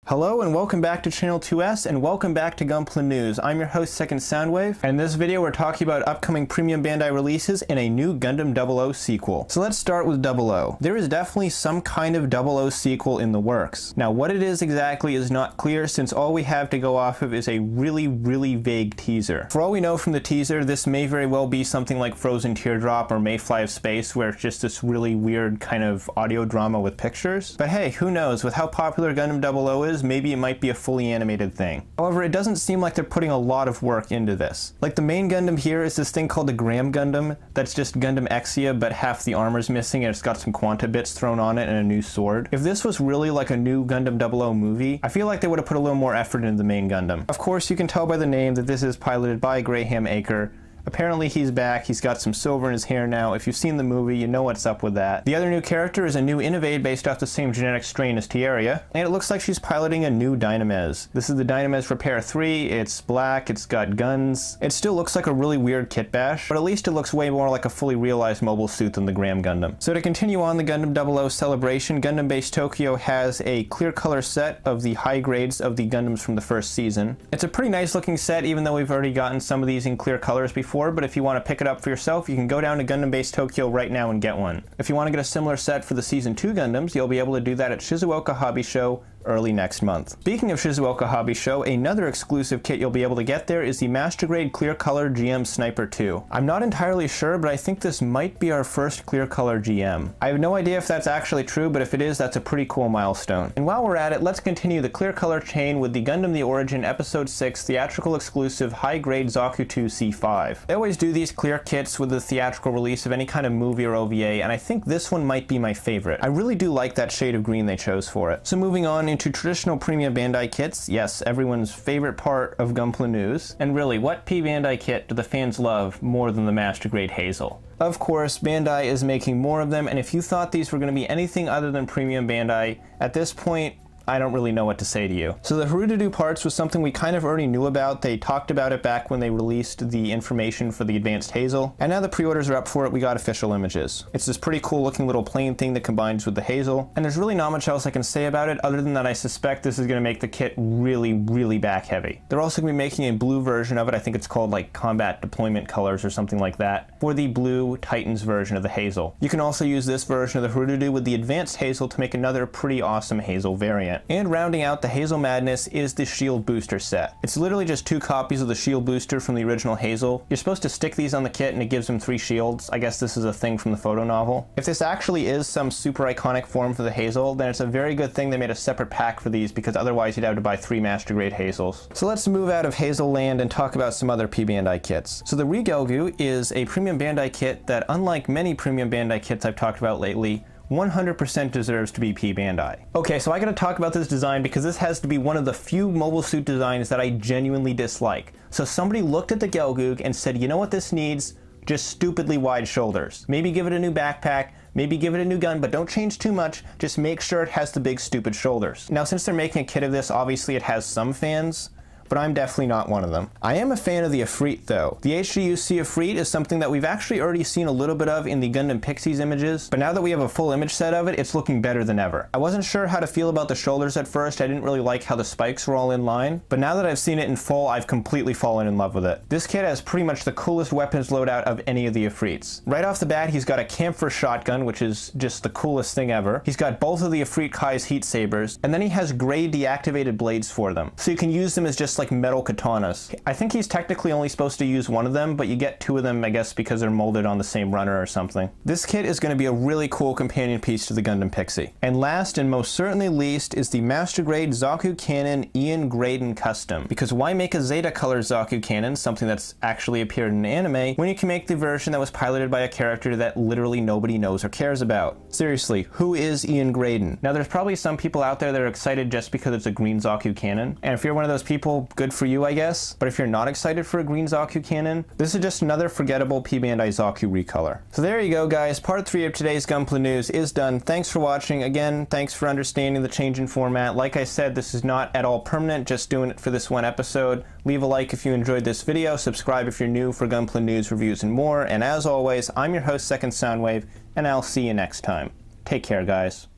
Hello and welcome back to Channel 2S and welcome back to Gunpla News. I'm your host, Second Soundwave, and in this video we're talking about upcoming premium Bandai releases and a new Gundam 00 sequel. So let's start with 00. There is definitely some kind of 00 sequel in the works. Now what it is exactly is not clear, since all we have to go off of is a really vague teaser. For all we know from the teaser, this may very well be something like Frozen Teardrop or Mayfly of Space, where it's just this really weird kind of audio drama with pictures. But hey, who knows, with how popular Gundam 00 is, maybe it might be a fully animated thing. However, it doesn't seem like they're putting a lot of work into this. Like, the main Gundam here is this thing called the Gram Gundam, that's just Gundam Exia, but half the armor's missing and it's got some Quanta bits thrown on it and a new sword. If this was really like a new Gundam 00 movie, I feel like they would have put a little more effort into the main Gundam. Of course, you can tell by the name that this is piloted by Graham Aker. Apparently he's back, he's got some silver in his hair now. If you've seen the movie, you know what's up with that. The other new character is a new Innovate based off the same genetic strain as Tierra, and it looks like she's piloting a new Dynamez. This is the Dynamez Repair 3, it's black, it's got guns. It still looks like a really weird kit bash, but at least it looks way more like a fully realized mobile suit than the Gram Gundam. So to continue on the Gundam 00 celebration, Gundam Base Tokyo has a clear color set of the high grades of the Gundams from the first season. It's a pretty nice looking set, even though we've already gotten some of these in clear colors before. But if you want to pick it up for yourself, you can go down to Gundam Base Tokyo right now and get one. If you want to get a similar set for the Season 2 Gundams, you'll be able to do that at Shizuoka Hobby Show early next month. Speaking of Shizuoka Hobby Show, another exclusive kit you'll be able to get there is the Master Grade Clear Color GM Sniper 2. I'm not entirely sure, but I think this might be our first clear color GM. I have no idea if that's actually true, but if it is, that's a pretty cool milestone. And while we're at it, let's continue the clear color chain with the Gundam The Origin Episode 6 theatrical exclusive high grade Zaku 2 C5. They always do these clear kits with the theatrical release of any kind of movie or OVA, and I think this one might be my favorite. I really do like that shade of green they chose for it. So moving on into traditional premium Bandai kits, yes, everyone's favorite part of Gunpla News. And really, what P-Bandai kit do the fans love more than the Master Grade Hazel? Of course, Bandai is making more of them, and if you thought these were going to be anything other than premium Bandai, at this point, I don't really know what to say to you. So the Hrududu parts was something we kind of already knew about. They talked about it back when they released the information for the Advanced Hazel, and now the pre-orders are up for it, we got official images. It's this pretty cool looking little plane thing that combines with the Hazel, and there's really not much else I can say about it other than that I suspect this is going to make the kit really back heavy. They're also going to be making a blue version of it. I think it's called like Combat Deployment Colors or something like that, for the blue Titans version of the Hazel. You can also use this version of the Hrududu with the Advanced Hazel to make another pretty awesome Hazel variant. And rounding out the Hazel Madness is the Shield Booster set. It's literally just 2 copies of the Shield Booster from the original Hazel. You're supposed to stick these on the kit and it gives them 3 shields. I guess this is a thing from the photo novel. If this actually is some super iconic form for the Hazel, then it's a very good thing they made a separate pack for these, because otherwise you'd have to buy 3 Master Grade Hazels. So let's move out of Hazel land and talk about some other P-Bandai kits. So the Regelgu is a premium Bandai kit that, unlike many premium Bandai kits I've talked about lately, 100% deserves to be P-Bandai. Okay, so I gotta talk about this design because this has to be one of the few mobile suit designs that I genuinely dislike. So somebody looked at the Gelgoog and said, you know what this needs? Just stupidly wide shoulders. Maybe give it a new backpack, maybe give it a new gun, but don't change too much, just make sure it has the big stupid shoulders. Now since they're making a kit of this, obviously it has some fans, but I'm definitely not one of them. I am a fan of the Efreet though. The HGUC Efreet is something that we've actually already seen a little bit of in the Gundam Pixies images, but now that we have a full image set of it, it's looking better than ever. I wasn't sure how to feel about the shoulders at first. I didn't really like how the spikes were all in line, but now that I've seen it in full, I've completely fallen in love with it. This kit has pretty much the coolest weapons loadout of any of the Efreets. Right off the bat, he's got a camphor shotgun, which is just the coolest thing ever. He's got both of the Efreet Kai's heat sabers, and then he has gray deactivated blades for them, so you can use them as just like metal katanas. I think he's technically only supposed to use one of them, but you get 2 of them, I guess, because they're molded on the same runner or something. This kit is going to be a really cool companion piece to the Gundam Pixie. And last and most certainly least is the Master Grade Zaku Cannon Ian Graydon Custom. Because why make a Zeta color Zaku Cannon, something that's actually appeared in an anime, when you can make the version that was piloted by a character that literally nobody knows or cares about? Seriously, who is Ian Graydon? Now there's probably some people out there that are excited just because it's a green Zaku Cannon, and if you're one of those people, good for you, I guess. But if you're not excited for a green Zaku cannon, this is just another forgettable P-Bandai Zaku recolor. So there you go, guys. Part 3 of today's Gunpla News is done. Thanks for watching. Again, thanks for understanding the change in format. Like I said, this is not at all permanent, just doing it for this one episode. Leave a like if you enjoyed this video, subscribe if you're new for Gunpla News reviews and more, and as always, I'm your host, Second Soundwave, and I'll see you next time. Take care, guys.